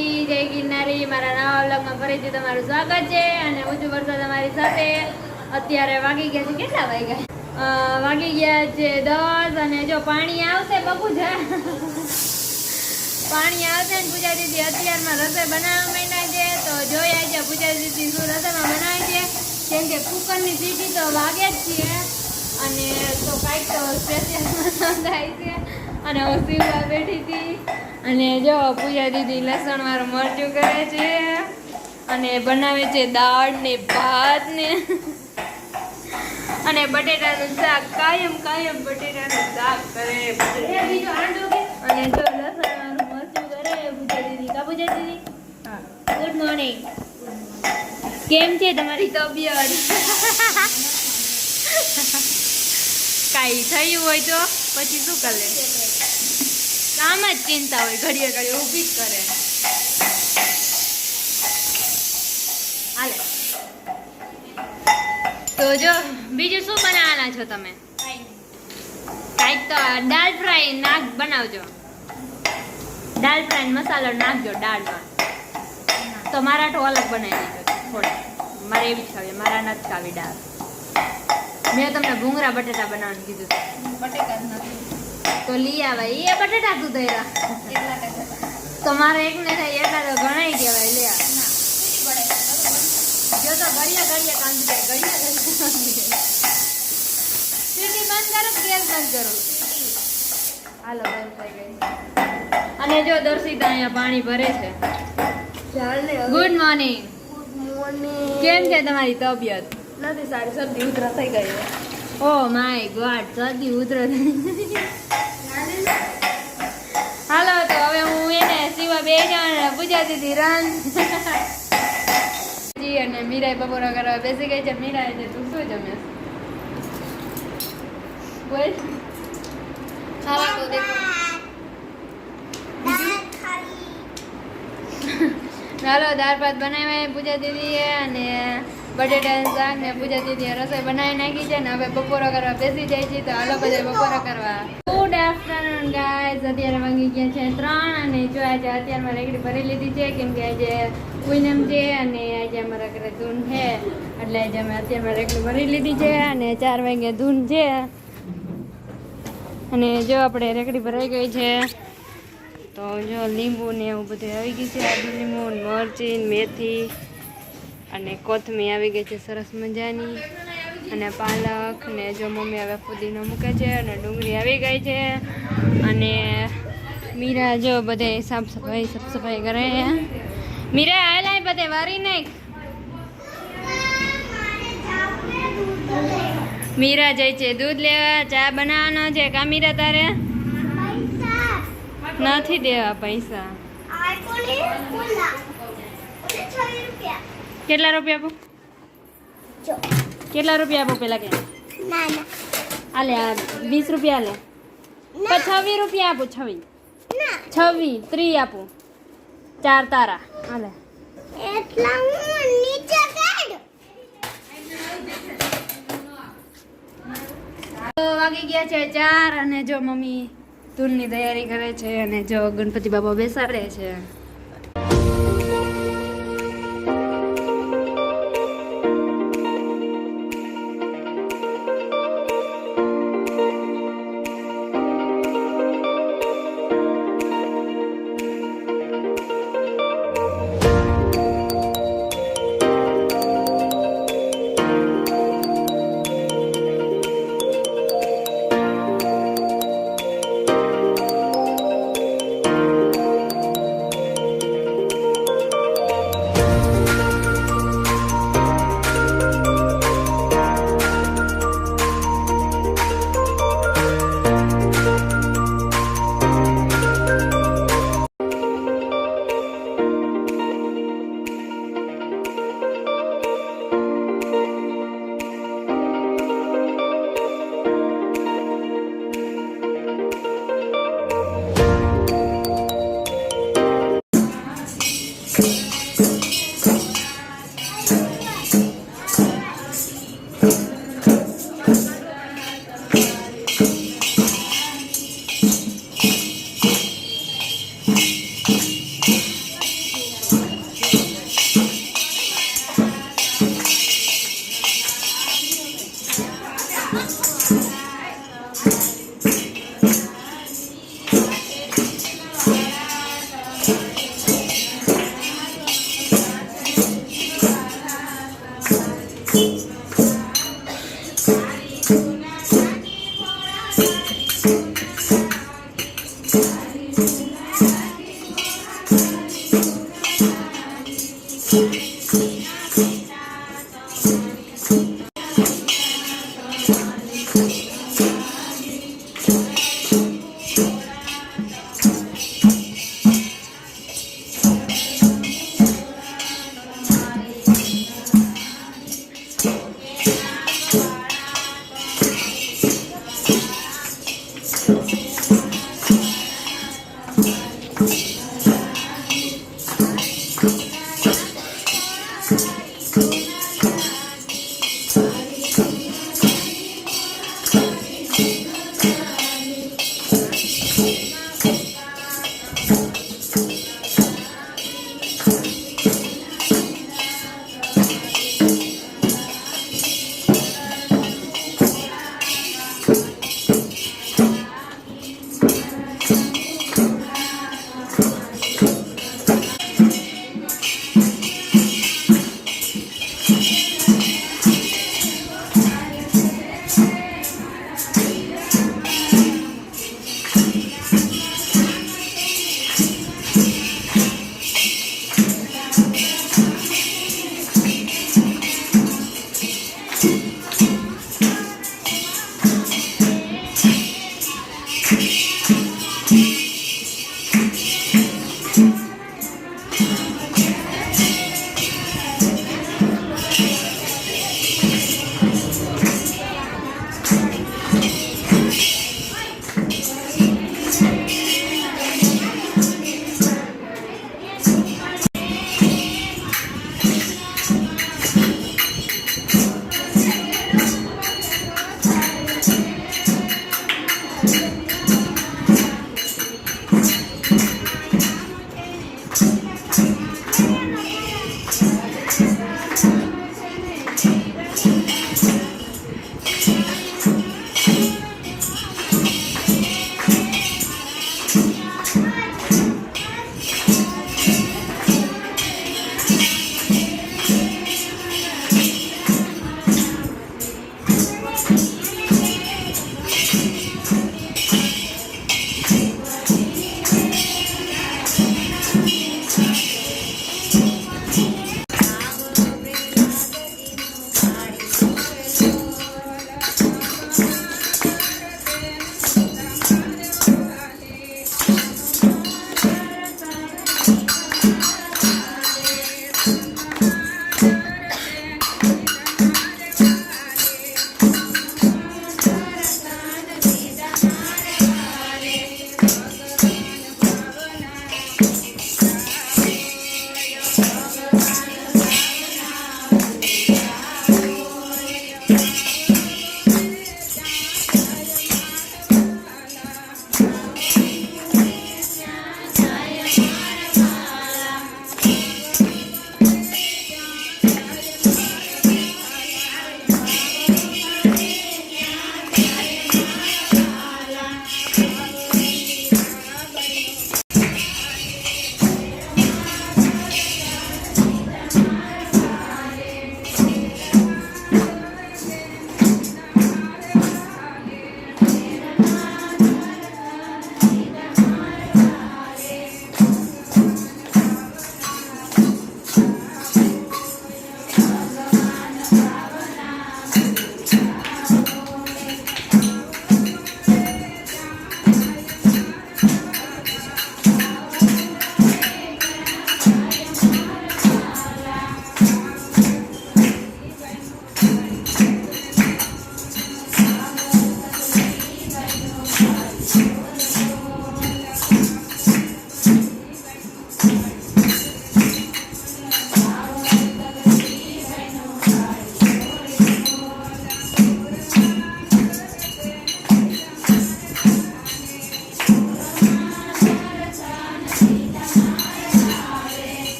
માતાજી, જય ગિરનારી. મારા નવા વ્લોગમાં ફરીથી તમારું સ્વાગત છે અને હું છું વર્ષા તમારી સાથે. અત્યારે વાગી ગયા છે, કેટલા વાગ્યા? વાગી ગયા છે 10 અને જો પાણી આવશે બબુજા પાણી આવશે ને પૂજા દીદી અત્યારમાં રસોઈ બનાવવા માંડ્યા છે. તો જોઈ આજે પૂજા દીદી શું રસોઈમાં બનાવે છે, કેમ કે કુકરની સીટી તો વાગે જ છીએ અને તો કાંઈક તો સ્પેશિયલ થાય છે. અને હું સીવવા બેઠી હતી અને જો પૂજા દીદી લસણ વાળું મરચું કરે છે અને બનાવે છે દાળ ને ભાત ને અને બટેટાનું શાક. કાયમ બટેટાનું શાક કરે અને જો લસણ વાળું મરચું કરે પૂજા દીદી. કા પૂજા દીદી? હા. Good morning. કેમ છે તમારી તબિયત? કાંઈ થયું હોય તો પછી શું કરે? કામ જ ચિંતા હોય, ઘડીએ ઊભી જ કરે. હાલે તો જો બીજું શું બનાવવાના છો તમે? કાંઈક તો દાળ ફ્રાય નાક બનાવજો. દાળ ફ્રાય મસાલો નાખજો દાળમાં. તો મારા તો અલગ બનાવી દેજો થોડા. મારે એવી જ ખાવી, મારા નથી ખાવી દાળ. મેં તમને ભૂંગળા બટેટા બનાવવાનું કીધું. બટેટા જ નથી તો લઈ આવાય. એ બટેટા તું દઈરા તો મારે એક ને થાય એટલા તો ઘણાય કહેવાય. લે જો તો ઘડિયા કાંદી જાય. સીટી બંધ કરો, ગેસ બંધ કરો. હાલો બંધ થઈ ગઈ. અને જો દર્શિતા અહીંયા પાણી ભરે છે. Good morning. કેમ છે તમારી તબિયત? નથી સારી, શરદી ઉધરસ થઈ ગઈ. ઓ માય ગોડ, શરદી ઉધરસ. હાલો તો હવે હું એને સીવા બે જણ પૂજા દીધી રન અને મીરાઈ બપોરા કરવા બેસી ગઈ છે. મીરાઈ છે, તું શું જમે? બોલ. ખાવા તો દેખો. ચાલો દાળ ભાત બનાવ્યા પૂજા દીદીએ અને બટેટાનું શાક ને પૂજા દીદીએ રસોઈ બનાવી નાખી છે ને હવે બપોરા કરવા બેસી જાય છે. તો હાલો બધા બપોરા કરવા. Good afternoon guys. અત્યારે વાગી ગયા છે 3 અને જો આજે અત્યારમાં રેકડી ભરી લીધી છે કેમ કે આજે પૂનમ છે અને આજે અમારા ઘરે ધૂન છે એટલે આજે અમે અત્યારમાં રેકડી ભરી લીધી છે અને 4 વાગે ધૂન છે. અને જો આપણે રેકડી ભરાઈ ગઈ છે તો જો લીંબુ ને એવું બધું આવી ગયું છે. આદુ લીંબુ, મરચી, મેથી અને કોથમીર આવી ગઈ છે સરસ મજાની અને પાલક ને જો મમ્મી હવે ફુદીનો મૂકે છે અને ડુંગળી આવી ગઈ છે અને મીરા જો બધે સાફ સફાઈ કરે. મીરા આયલા બધે વારી નાખ. મીરા જાય છે દૂધ લેવા, ચા બનાવવાનો છે. કા મીરા તારે નથી દેવા પૈસા? કેટલા રૂપિયા આપો? કેટલા રૂપિયા આપો પેલા કે? આલે 20 રૂપિયા લે. 26 રૂપિયા આપો. 26 30 આપો. 4 તારા. હાલે વાગી ગયા છે 4 અને જો મમ્મી ધૂનની તૈયારી કરે છે અને જો ગણપતિ બાપા બેસાડે છે.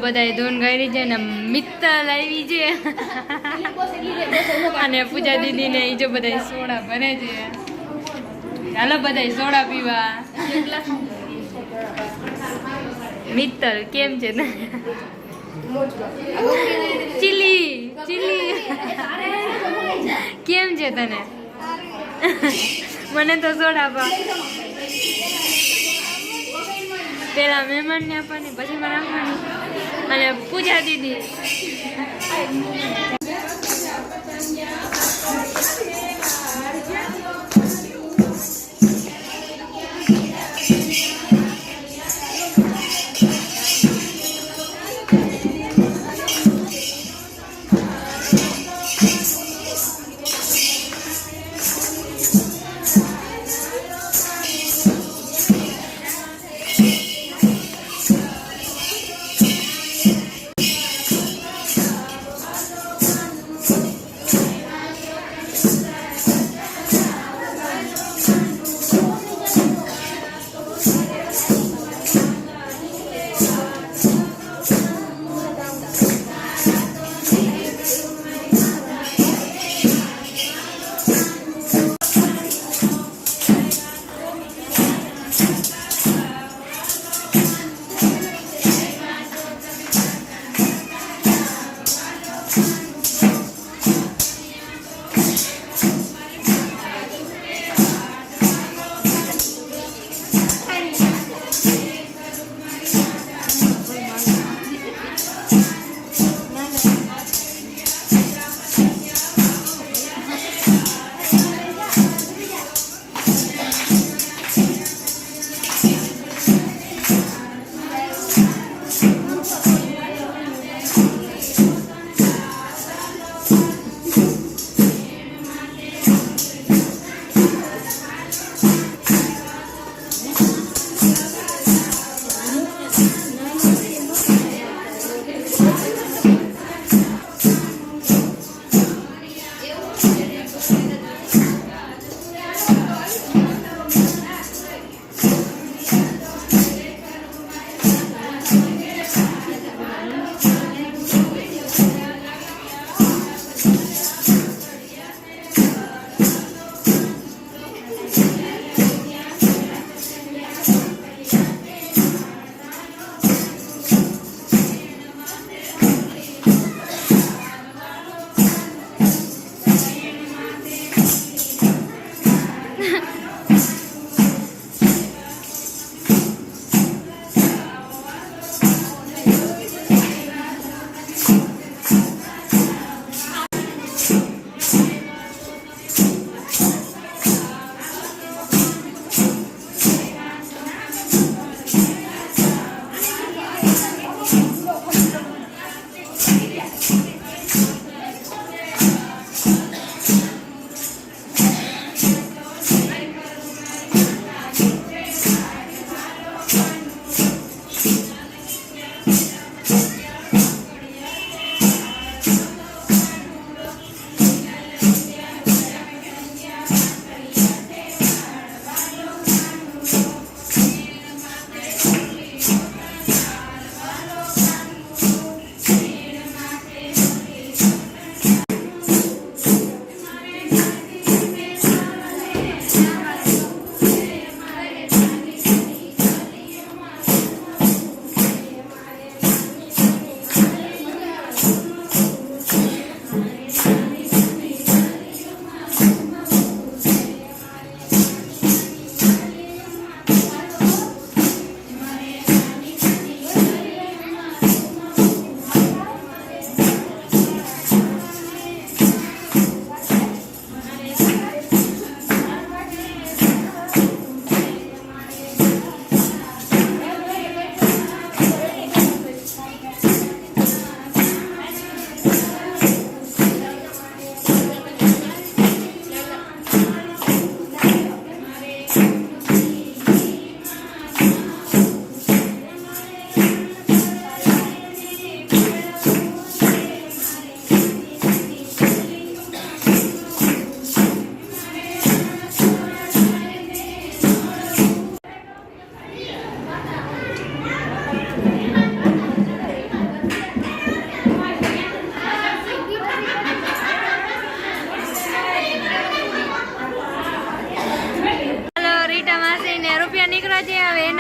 બધાય ધૂન ગાઈ છે ને મિત્તલ આવી છે અને પૂજા દીદીને ઈ જો બધાય સોડા ભરે છે. ચાલો બધાય સોડા પીવા. મિત્તલ કેમ છે તને? ચીલી ચીલી કેમ છે તને? મને તો સોડા પા. પેલા મહેમાન ને આપવાની, પછી મને આપવાની. અને પૂજા દીદી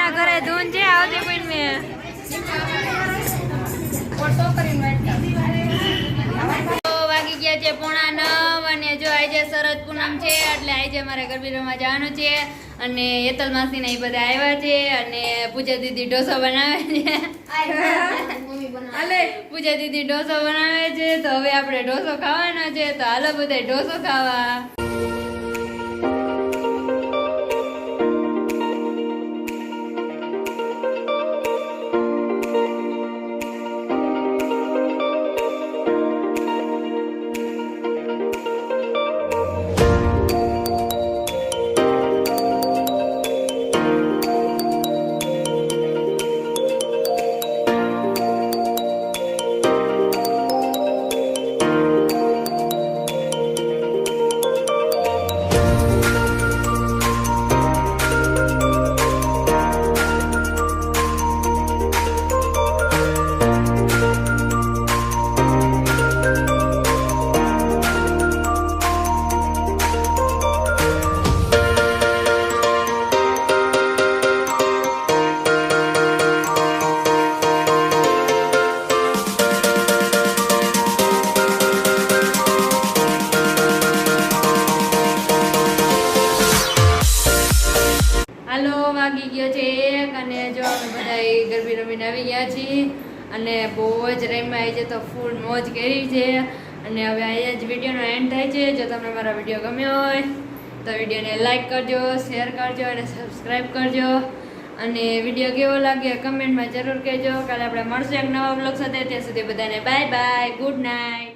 ના ઘરે ધૂન છે આવતી કોઈ મેં વાગી ગયા છે 8:45 અને જો આજે શરદ પૂનમ છે એટલે આજે અમારે ગરબી રમવા જવાનું છે અને હેતલ માસી ને એ બધા આવ્યા છે અને પૂજા દીદી ઢોસો બનાવે છે પૂજા દીદી ઢોસો બનાવે છે તો હવે આપણે ઢોસો ખાવાનો છે તો હાલો બધા ઢોસો ખાવા વાગી ગયો છે 1 અને જો અમે બધા ગરબી રમીને આવી ગયા છીએ અને બહુ જ રમ્યા છે તો ફૂલ મોજ કરી છે અને હવે અહીંયા જ વિડીયોનો એન્ડ થાય છે જો તમને મારો વિડીયો ગમ્યો હોય તો વિડીયોને લાઈક કરજો શેર કરજો અને સબસ્ક્રાઈબ કરજો અને વિડીયો કેવો લાગ્યો કમેન્ટમાં જરૂર કહેજો કાલે આપણે મળશું એક નવા બ્લોગ સાથે ત્યાં સુધી બધાને બાય બાય ગુડ નાઇટ